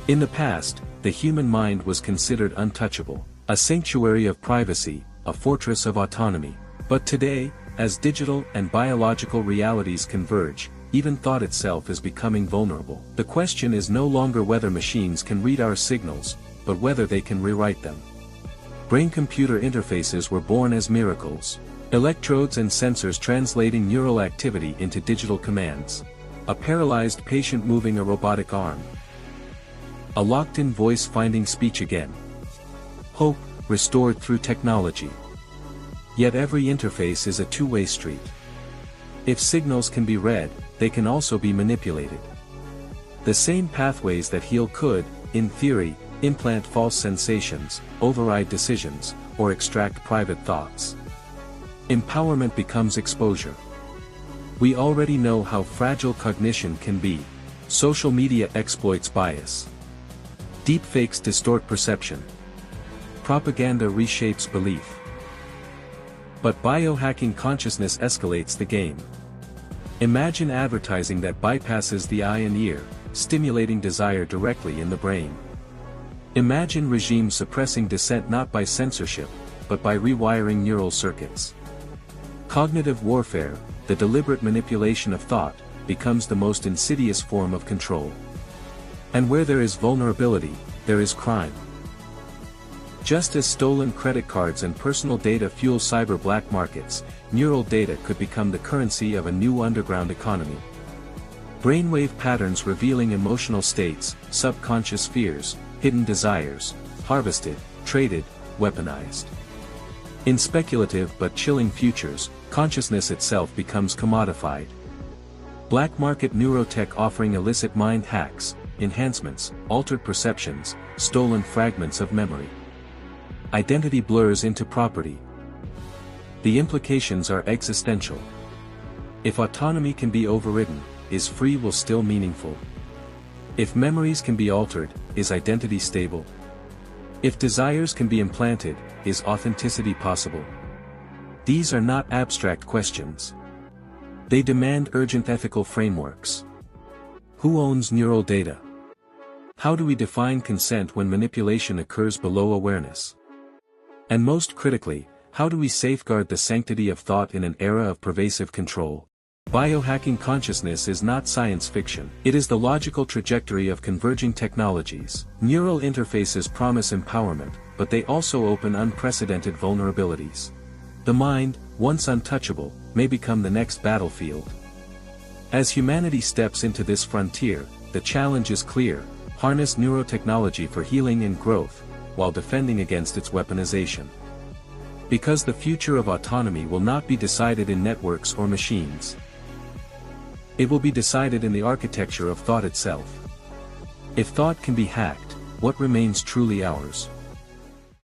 In the past, the human mind was considered untouchable, a sanctuary of privacy, a fortress of autonomy. But today, as digital and biological realities converge, even thought itself is becoming vulnerable. The question is no longer whether machines can read our signals, but whether they can rewrite them. Brain-computer interfaces were born as miracles. Electrodes and sensors translating neural activity into digital commands. A paralyzed patient moving a robotic arm. A locked-in voice finding speech again. Hope, restored through technology. Yet every interface is a two-way street. If signals can be read, they can also be manipulated. The same pathways that heal could, in theory, implant false sensations, override decisions, or extract private thoughts. Empowerment becomes exposure. We already know how fragile cognition can be. Social media exploits bias. Deepfakes distort perception. Propaganda reshapes belief. But biohacking consciousness escalates the game. Imagine advertising that bypasses the eye and ear, stimulating desire directly in the brain. Imagine regimes suppressing dissent not by censorship, but by rewiring neural circuits. Cognitive warfare, the deliberate manipulation of thought, becomes the most insidious form of control. And where there is vulnerability, there is crime. Just as stolen credit cards and personal data fuel cyber black markets, neural data could become the currency of a new underground economy. Brainwave patterns revealing emotional states, subconscious fears, hidden desires, harvested, traded, weaponized. In speculative but chilling futures, consciousness itself becomes commodified. Black market neurotech offering illicit mind hacks, enhancements, altered perceptions, stolen fragments of memory. Identity blurs into property. The implications are existential. If autonomy can be overridden, is free will still meaningful? If memories can be altered, is identity stable? If desires can be implanted, is authenticity possible? These are not abstract questions. They demand urgent ethical frameworks. Who owns neural data? How do we define consent when manipulation occurs below awareness? And most critically, how do we safeguard the sanctity of thought in an era of pervasive control? Biohacking consciousness is not science fiction. It is the logical trajectory of converging technologies. Neural interfaces promise empowerment, but they also open unprecedented vulnerabilities. The mind, once untouchable, may become the next battlefield. As humanity steps into this frontier, the challenge is clear: harness neurotechnology for healing and growth, while defending against its weaponization. Because the future of autonomy will not be decided in networks or machines. It will be decided in the architecture of thought itself. If thought can be hacked, what remains truly ours?